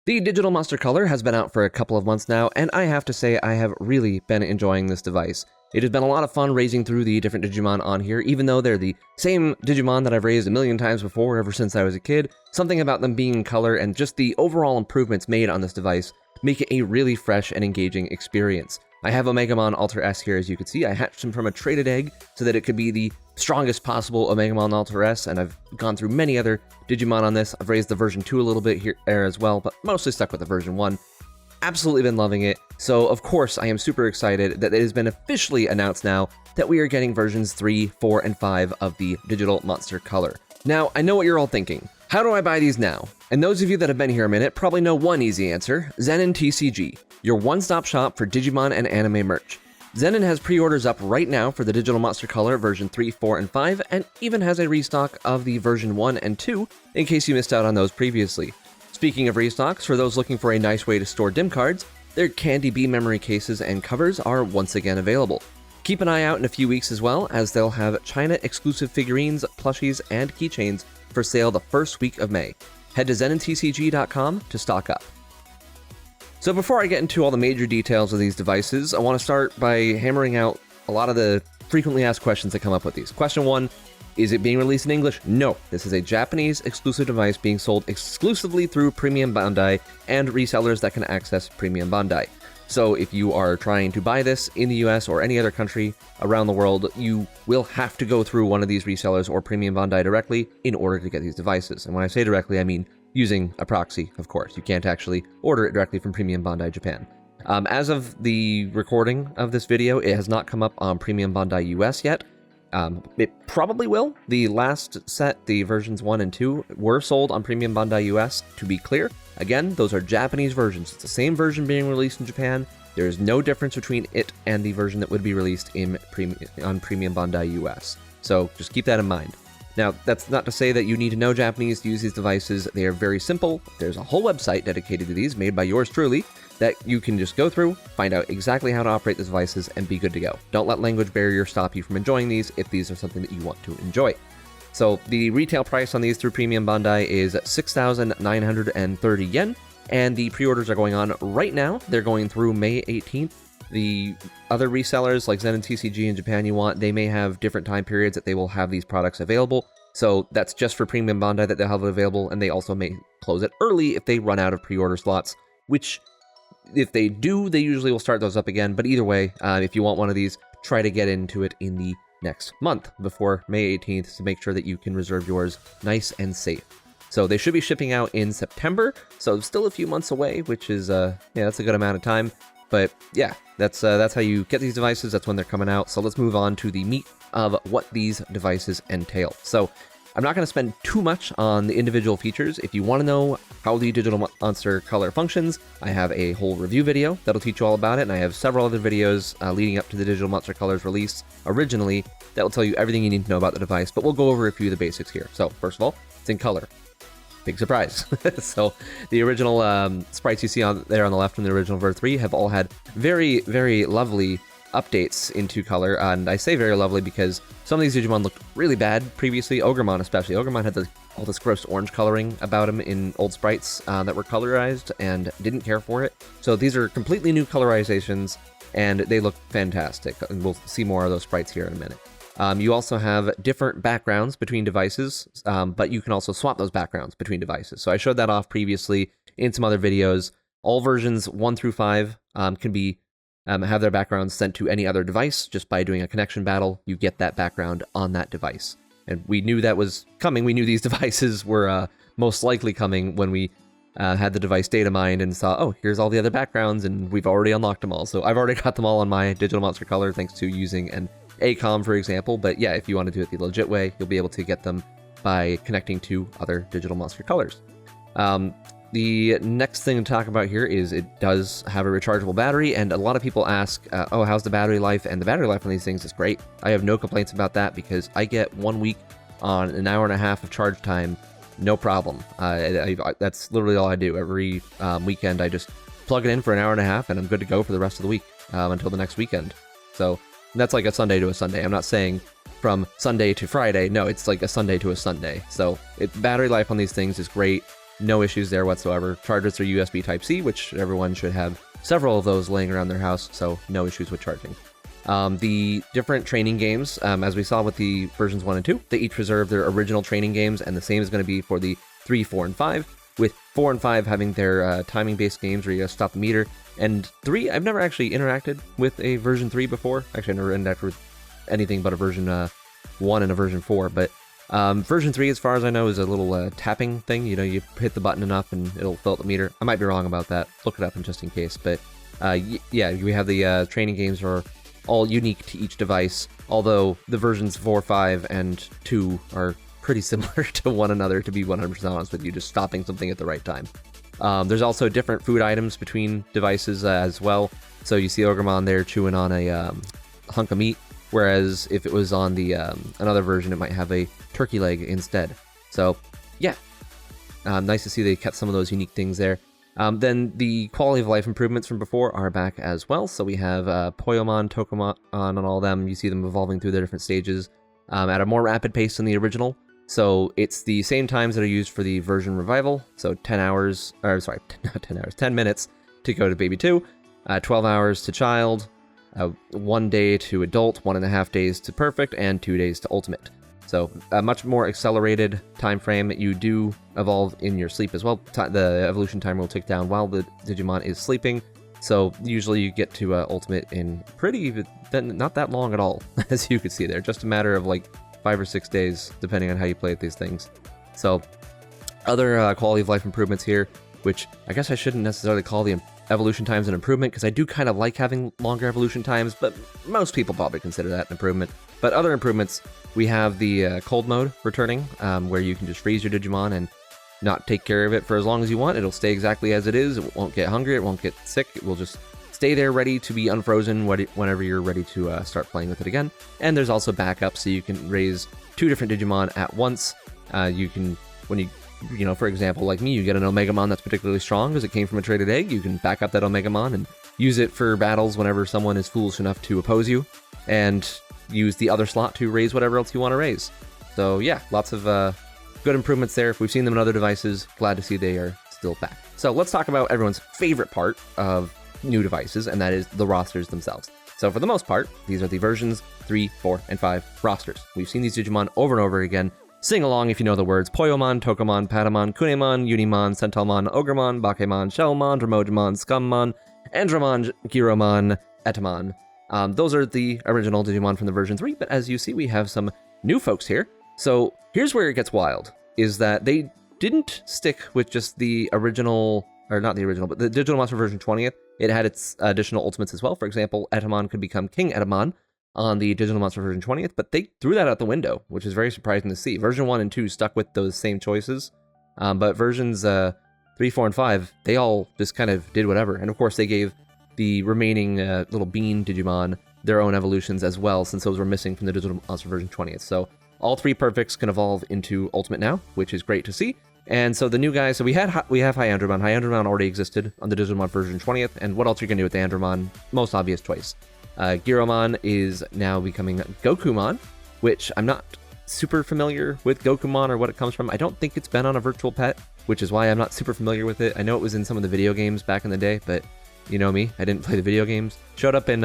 The Digital Monster Color has been out for a couple of months now, and I have to say I have really been enjoying this device. It has been a lot of fun raising through the different Digimon on here, even though they're the same Digimon that I've raised a million times before ever since I was a kid. Something about them being in color and just the overall improvements made on this device make it a really fresh and engaging experience. I have Omegamon Alter S here, as you can see. I hatched him from a traded egg so that it could be the strongest possible Omegamon Alter S, and I've gone through many other Digimon on this. I've raised the version 2 a little bit here as well, but mostly stuck with the version 1. Absolutely been loving it. So of course I am super excited that it has been officially announced now that we are getting versions 3, 4, and 5 of the Digital Monster Color. Now, I know what you're all thinking. How do I buy these now? And those of you that have been here a minute probably know one easy answer: Zenin TCG, your one-stop shop for Digimon and anime merch. Zenin has pre-orders up right now for the Digital Monster Color version 3, 4, and 5, and even has a restock of the version 1 and 2 in case you missed out on those previously. Speaking of restocks, for those looking for a nice way to store DIM cards, their Candy Bee memory cases and covers are once again available. Keep an eye out in a few weeks as well, as they'll have China-exclusive figurines, plushies, and keychains for sale the first week of May. Head to zenintcg.com to stock up. So before I get into all the major details of these devices, I want to start by hammering out a lot of the frequently asked questions that come up with these. Question 1, is it being released in English? No, this is a Japanese exclusive device being sold exclusively through Premium Bandai and resellers that can access Premium Bandai. So if you are trying to buy this in the US or any other country around the world, you will have to go through one of these resellers or Premium Bandai directly in order to get these devices. And when I say directly, I mean using a proxy, of course. You can't actually order it directly from Premium Bandai Japan. As of the recording of this video, it has not come up on Premium Bandai US yet. It probably will. The last set, the versions 1 and 2, were sold on Premium Bandai US, to be clear. Again, those are Japanese versions. It's the same version being released in Japan. There is no difference between it and the version that would be released on Premium Bandai US. So just keep that in mind. Now, that's not to say that you need to know Japanese to use these devices. They are very simple. There's a whole website dedicated to these, made by yours truly, that you can just go through, find out exactly how to operate the devices, and be good to go. Don't let language barrier stop you from enjoying these if these are something that you want to enjoy. So the retail price on these through Premium Bandai is 6,930 yen, and the pre-orders are going on right now. They're going through May 18th. The other resellers like Zen and TCG in Japan they may have different time periods that they will have these products available. So that's just for Premium Bandai that they'll have it available, and they also may close it early if they run out of pre-order slots, which if they do, they usually will start those up again. But either way, if you want one of these, try to get into it in the next month before May 18th to make sure that you can reserve yours nice and safe. So they should be shipping out in September, so still a few months away, which is, that's a good amount of time. But yeah, that's how you get these devices. That's when they're coming out. So let's move on to the meat of what these devices entail. So I'm not going to spend too much on the individual features. If you want to know how the Digital Monster Color functions, I have a whole review video that'll teach you all about it, and I have several other videos leading up to the Digital Monster Color's release originally that will tell you everything you need to know about the device, but we'll go over a few of the basics here. So first of all, it's in color. Big surprise. So the original sprites you see there on the left from the original Ver 3 have all had very, very lovely updates into color, and I say very lovely because some of these Digimon looked really bad previously. Ogremon especially. Ogremon had all this gross orange coloring about him in old sprites that were colorized and didn't care for it. So these are completely new colorizations, and they look fantastic, and we'll see more of those sprites here in a minute. You also have different backgrounds between devices, but you can also swap those backgrounds between devices. So I showed that off previously in some other videos. All versions 1 through 5 can be have their backgrounds sent to any other device. Just by doing a connection battle, you get that background on that device. And we knew that was coming. We knew these devices were most likely coming when we had the device data mined and saw, oh, here's all the other backgrounds, and we've already unlocked them all. So I've already got them all on my Digital Monster Color thanks to using an ACOM, for example. But yeah, if you want to do it the legit way, you'll be able to get them by connecting to other Digital Monster Colors. The next thing to talk about here is it does have a rechargeable battery, and a lot of people ask, oh, how's the battery life? And the battery life on these things is great. I have no complaints about that because I get 1 week on an hour and a half of charge time, no problem. That's literally all I do. Every weekend I just plug it in for an hour and a half, and I'm good to go for the rest of the week until the next weekend. So that's like a Sunday to a Sunday. I'm not saying from Sunday to Friday. No, it's like a Sunday to a Sunday. So battery life on these things is great. no issues there whatsoever. Chargers are USB Type-C, which everyone should have several of those laying around their house, so no issues with charging. The different training games, as we saw with the versions 1 and 2, they each preserve their original training games, and the same is going to be for the 3, 4, and 5, with 4 and 5 having their timing-based games where you gotta stop the meter, and 3, I've never actually interacted with a version 3 before. Actually, I never interacted with anything but a version 1 and a version 4, but version 3, as far as I know, is a little tapping thing. You know, you hit the button enough and it'll fill up the meter. I might be wrong about that. Look it up just in case, but yeah, we have the training games are all unique to each device, although the versions 4, 5, and 2 are pretty similar to one another, to be 100% honest with you, just stopping something at the right time. There's also different food items between devices as well. So you see Ogremon there chewing on a hunk of meat, whereas if it was on the another version, it might have a turkey leg instead. So yeah, nice to see they kept some of those unique things there. Then the quality of life improvements from before are back as well. So we have Poyomon, Tokomon, and all of them. You see them evolving through their different stages at a more rapid pace than the original. So it's the same times that are used for the version revival. So 10 hours, or sorry, not 10 hours, 10 minutes to go to baby 2, 12 hours to child, 1 day to adult, 1.5 days to perfect, and 2 days to ultimate. So a much more accelerated time frame. You do evolve in your sleep as well. The evolution timer will tick down while the Digimon is sleeping. So usually you get to ultimate in not that long at all, as you could see there. Just a matter of like 5 or 6 days, depending on how you play at these things. So other quality of life improvements here, which I guess I shouldn't necessarily call the evolution times an improvement, because I do kind of like having longer evolution times, but most people probably consider that an improvement. But other improvements, we have the cold mode returning, where you can just freeze your Digimon and not take care of it for as long as you want. It'll stay exactly as it is. It won't get hungry, it won't get sick, it will just stay there ready to be unfrozen whenever you're ready to start playing with it again. And there's also backup, so you can raise 2 different Digimon at once. You can, when you know, for example, like me, you get an Omegamon that's particularly strong because it came from a traded egg. You can back up that Omegamon and use it for battles whenever someone is foolish enough to oppose you, and use the other slot to raise whatever else you want to raise. So yeah, lots of good improvements there. If we've seen them in other devices, glad to see they are still back. So let's talk about everyone's favorite part of new devices, and that is the rosters themselves. So for the most part, these are the versions 3, 4, and 5 rosters. We've seen these Digimon over and over again. Sing along if you know the words: Poyomon, Tokomon, Patamon, Kunemon, Unimon, Centalmon, Ogremon, Bakemon, Shellmon, Dromojimon, Scummon, Andromon, Giromon, Etamon. Those are the original Digimon from the version 3, but as you see, we have some new folks here. So here's where it gets wild, is that they didn't stick with just the original, or not the original, but the Digital Monster version 20th. It had its additional ultimates as well. For example, Etamon could become King Etamon on the Digital Monster version 20th, but they threw that out the window, which is very surprising to see. Version 1 and 2 stuck with those same choices, but versions 3, 4, and 5, they all just kind of did whatever. And of course, they gave the remaining little bean Digimon their own evolutions as well, since those were missing from the Digital Monster version 20th. So all 3 perfects can evolve into Ultimate now, which is great to see. And so the new guys, so we have Hyandromon. Hyandromon already existed on the Digimon version 20th, and what else are you going to do with the Andromon? Most obvious choice. Giromon is now becoming Gokumon, which I'm not super familiar with Gokumon or what it comes from. I don't think it's been on a virtual pet, which is why I'm not super familiar with it. I know it was in some of the video games back in the day, but you know me, I didn't play the video games. Showed up in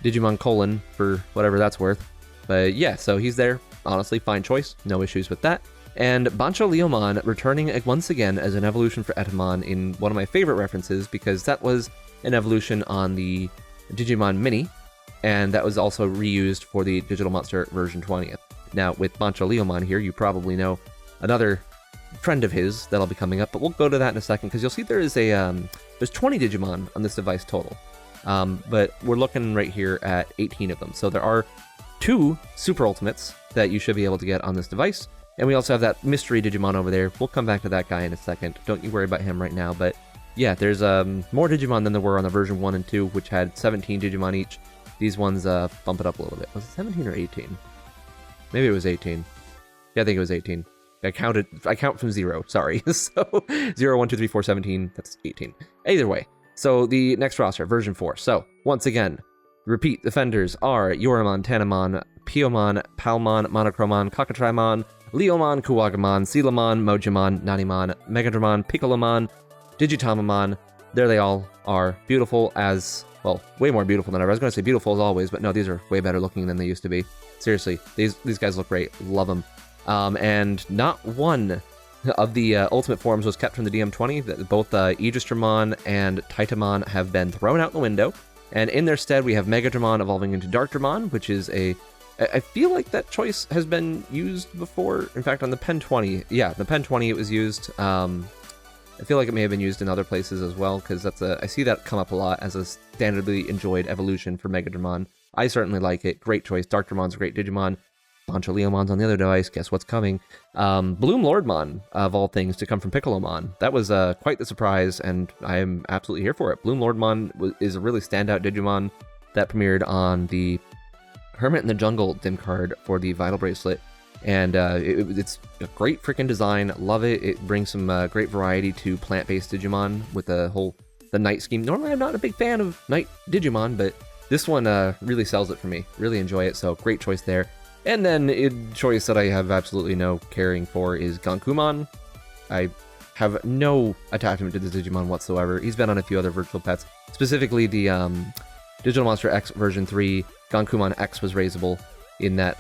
Digimon Colon for whatever that's worth. But yeah, so he's there. Honestly, fine choice. No issues with that. And Bancho Leomon returning once again as an evolution for Etamon in one of my favorite references, because that was an evolution on the Digimon Mini, and that was also reused for the Digital Monster version 20th. Now, with Bancho Leomon here, you probably know another friend of his that'll be coming up, but we'll go to that in a second, because you'll see there is there's 20 Digimon on this device total, but we're looking right here at 18 of them. So there are 2 Super Ultimates that you should be able to get on this device, and we also have that mystery Digimon over there. We'll come back to that guy in a second. Don't you worry about him right now, but yeah, there's more Digimon than there were on the version 1 and 2, which had 17 Digimon each. These ones bump it up a little bit. Was it 17 or 18? Maybe it was 18. Yeah, I think it was 18. I count from 0, sorry. So 0, 1, 2, 3, 4, 17, that's 18. Either way, so the next roster, version 4. So once again, repeat, defenders are Yoramon, Tanamon, Piomon, Palmon, Monochromon, Cockatrymon, Leomon, Kuwagamon, Sealamon, Mojimon, Nanimon, Megadramon, Piccolomon, Digitamamon. There they all are, beautiful as, well, way more beautiful than ever. I was going to say beautiful as always, but no, these are way better looking than they used to be. Seriously, these guys look great. Love them. And not one of the ultimate forms was kept from the DM20. Both Aegis-Dramon and Titamon have been thrown out the window. And in their stead, we have Megadramon evolving into Darkdramon, which is I feel like that choice has been used before. In fact, on the Pen 20, yeah, the Pen 20 it was used. I feel like it may have been used in other places as well, because I see that come up a lot as a standardly enjoyed evolution for Megadramon. I certainly like it. Great choice. Darkdramon's a great Digimon. Bunch of Leomon's on the other device. Guess what's coming? Bloom Lordmon, of all things, to come from Piccolomon. That was quite the surprise, and I am absolutely here for it. Bloom Lordmon is a really standout Digimon that premiered on the Hermit in the Jungle dim card for the Vital Bracelet. And it's a great freaking design. Love it. It brings some great variety to plant-based Digimon with the night scheme. Normally, I'm not a big fan of night Digimon, but this one really sells it for me. Really enjoy it, so great choice there. And then a choice that I have absolutely no caring for is Gankumon. I have no attachment to this Digimon whatsoever. He's been on a few other virtual pets. Specifically, the Digital Monster X version 3, Gankumon X was raisable in that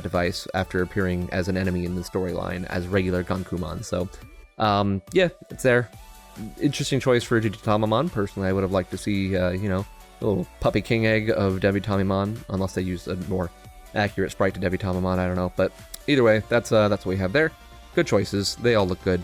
device after appearing as an enemy in the storyline as regular Gankumon. So, yeah, it's there. Interesting choice for Digitamamon. Personally, I would have liked to see, a little puppy king egg of Debitamamon, unless they used a more accurate sprite to Debitamamon, I don't know. But either way, that's what we have there. Good choices. They all look good.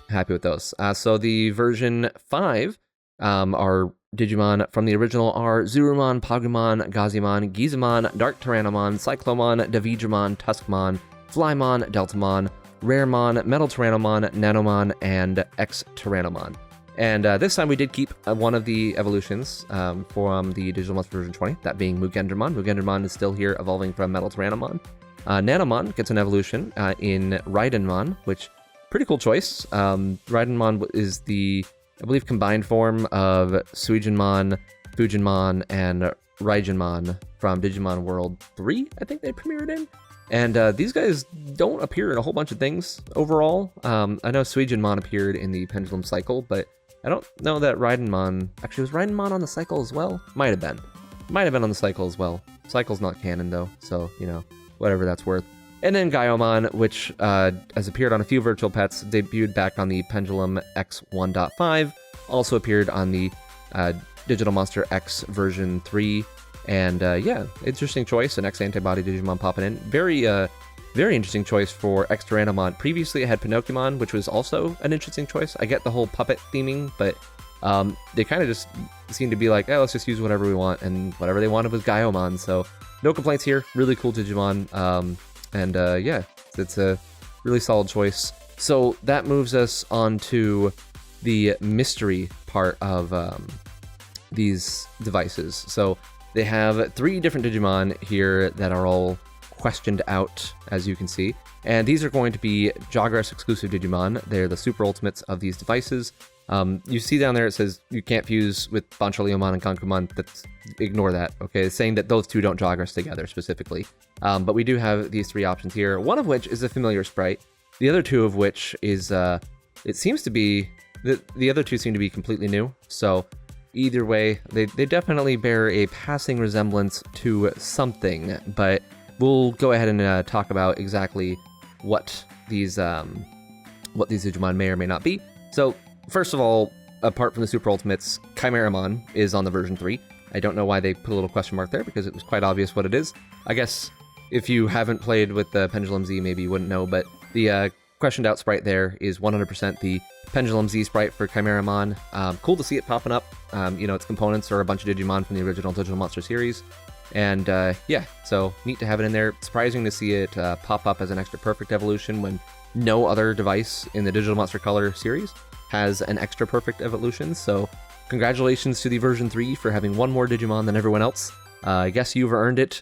Happy with those. So the version 5, our Digimon from the original are Zurumon, Pagumon, Gazimon, Gizamon, Dark Tyrannomon, Cyclomon, Davidramon, Tuskmon, Flymon, Deltamon, Raremon, Metal Tyrannomon, Nanomon, and X-Tyrannomon. And this time we did keep one of the evolutions from the Digital Monster version 20, that being Mugendramon. Mugendramon is still here, evolving from Metal Tyrannomon. Nanomon gets an evolution in Raidenmon, which, pretty cool choice. Raidenmon is the, I believe, combined form of Suigenmon, Fujinmon, and Raigenmon from Digimon World 3, I think they premiered in. And these guys don't appear in a whole bunch of things overall. I know Suigenmon appeared in the Pendulum Cycle, but I don't know that Raidenmon... Actually, was Raidenmon on the cycle as well? Might have been. Might have been on the cycle as well. Cycle's not canon, though, so, whatever that's worth. And then Gaiomon, which has appeared on a few virtual pets, debuted back on the Pendulum X 1.5, also appeared on the Digital Monster X version 3, and yeah, interesting choice, an X-Antibody Digimon popping in. Very interesting choice for X-Tyrannomon. Previously I had Pinocchimon, which was also an interesting choice. I get the whole puppet theming, but they kind of just seem to be like, oh, let's just use whatever we want, and whatever they wanted was Gaiomon, so no complaints here. Really cool Digimon. And yeah, it's a really solid choice. So that moves us on to the mystery part of these devices. So they have 3 different Digimon here that are all questioned out, as you can see. And these are going to be Jagras exclusive Digimon. They're the super ultimates of these devices. You see down there it says you can't fuse with Bancho-Leomon and Gankumon. Ignore that, okay? It's saying that those two don't Jagras together specifically. But we do have these 3 options here, one of which is a familiar sprite. The other 2 of which is, it seems to be, the other 2 seem to be completely new. So either way, they definitely bear a passing resemblance to something, but we'll go ahead and talk about exactly what these Digimon may or may not be. So first of all, apart from the Super Ultimates, Chimeramon is on the version 3. I don't know why they put a little question mark there, because it was quite obvious what it is. I guess if you haven't played with the Pendulum Z, maybe you wouldn't know, but the questioned out sprite there is 100% the Pendulum Z sprite for Chimeramon. Cool to see it popping up. Its components are a bunch of Digimon from the original Digital Monster series. And yeah, so neat to have it in there. Surprising to see it pop up as an extra perfect evolution when no other device in the Digital Monster Color series has an extra perfect evolution. So congratulations to the version 3 for having one more Digimon than everyone else. I guess you've earned it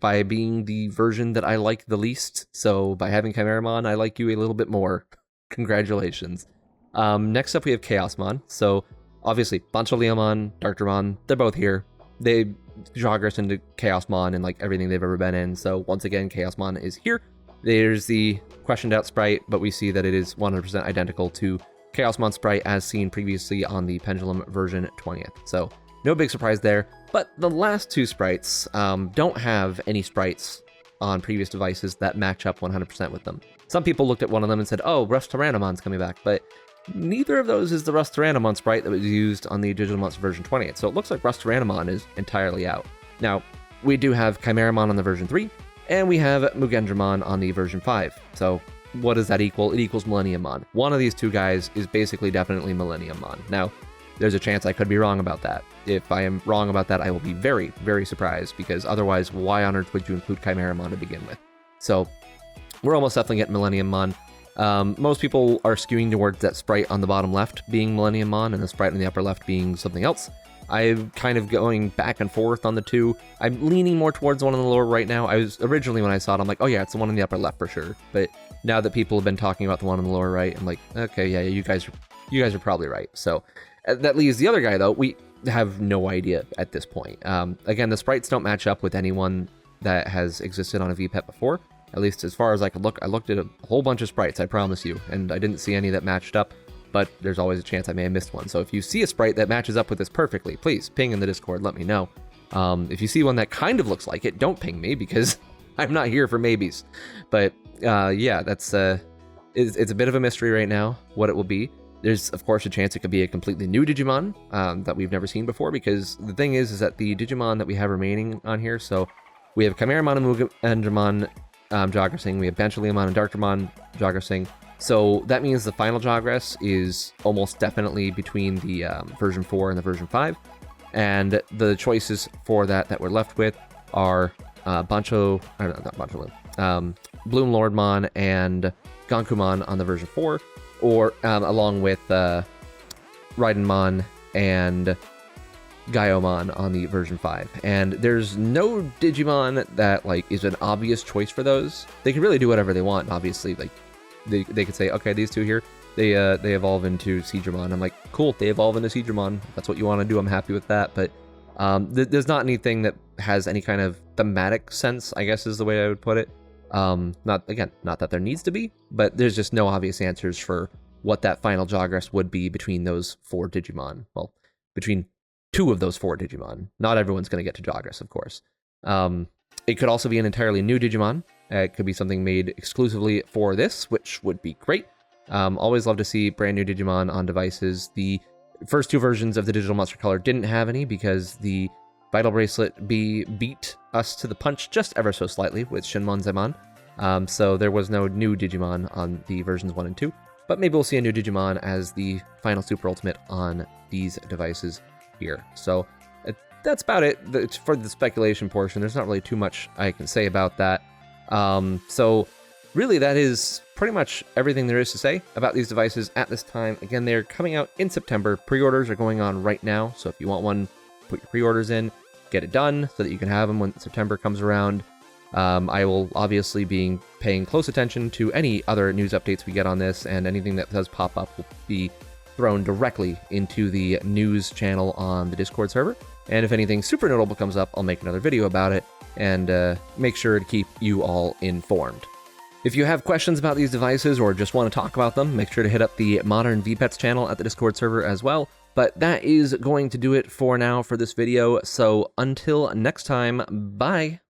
by being the version that I like the least. So by having Chimeramon, I like you a little bit more. Congratulations. Next up we have Chaosmon. So obviously Bancho-Leomon, Darkdramon, they're both here. They Jagras into Chaosmon and like everything they've ever been in. So once again, Chaosmon is here. There's the questioned out sprite, but we see that it is 100% identical to Chaosmon sprite as seen previously on the Pendulum version 20th. So no big surprise there. But the last two sprites don't have any sprites on previous devices that match up 100% with them. Some people looked at one of them and said, oh, Rust Tyrannomon's coming back, but neither of those is the Rust Tyrannomon sprite that was used on the Digital Monster version 20th. So it looks like Rust Tyrannomon is entirely out. Now, we do have Chimeramon on the version 3, and we have Mugendramon on the version 5. So what does that equal? It equals Millenniummon. One of these two guys is basically definitely Millenniummon. Now, there's a chance I could be wrong about that. If I am wrong about that, I will be very, very surprised, because otherwise, why on earth would you include Chimeramon to begin with? So we're almost definitely getting Millenniummon. Most people are skewing towards that sprite on the bottom left being Millenniummon and the sprite on the upper left being something else. I'm kind of going back and forth on the two. I'm leaning more towards the one on the lower right now. I was originally, when I saw it, I'm like, oh yeah, it's the one on the upper left for sure. But now that people have been talking about the one on the lower right, I'm like, okay, yeah, you guys are probably right. So that leaves the other guy though. We have no idea at this point. Again, the sprites don't match up with anyone that has existed on a VPET before. At least as far as I could look. I looked at a whole bunch of sprites, I promise you, and I didn't see any that matched up. But there's always a chance I may have missed one. So if you see a sprite that matches up with this perfectly, please ping in the Discord, let me know. If you see one that kind of looks like it, don't ping me, because I'm not here for maybes. But yeah, that's it's a bit of a mystery right now, what it will be. There's, of course, a chance it could be a completely new Digimon that we've never seen before, because the thing is that the Digimon that we have remaining on here, so we have Chimeramon and Mugendramon Jogressing, we have Benchaliamon and Darkdramon Jogressing. So that means the final Jogress is almost definitely between the version 4 and the version 5. And the choices for that we're left with are Bloom Lordmon and Gonkumon on the version 4, or along with Raidenmon and Gaiomon on the version 5. And there's no Digimon that like is an obvious choice for those. They can really do whatever they want, obviously. Like they could say, okay, these two here, they evolve into Seadramon. I'm like, cool, they evolve into Seadramon. That's what you want to do. I'm happy with that. But there's not anything that has any kind of thematic sense, I guess is the way I would put it. Not that there needs to be, but there's just no obvious answers for what that final Jogress would be between those 4 Digimon. Well, between 2 of those 4 Digimon. Not everyone's going to get to Jogress, of course. It could also be an entirely new Digimon. It could be something made exclusively for this, which would be great. Always love to see brand new Digimon on devices. The first 2 versions of the Digital Monster Color didn't have any because the Vital Bracelet B beat us to the punch just ever so slightly with Shinmonzemon. So there was no new Digimon on the versions 1 and 2. But maybe we'll see a new Digimon as the final Super Ultimate on these devices here. So that's about it. It's for the speculation portion. There's not really too much I can say about that. So really that is pretty much everything there is to say about these devices at this time. Again, they're coming out in September. Pre-orders are going on right now. So if you want one, put your pre-orders in, get it done so that you can have them when September comes around. I will obviously be paying close attention to any other news updates we get on this, and anything that does pop up will be thrown directly into the news channel on the Discord server. And if anything super notable comes up, I'll make another video about it and make sure to keep you all informed. If you have questions about these devices or just want to talk about them, make sure to hit up the Modern VPETs channel at the Discord server as well. But that is going to do it for now for this video, so until next time, bye!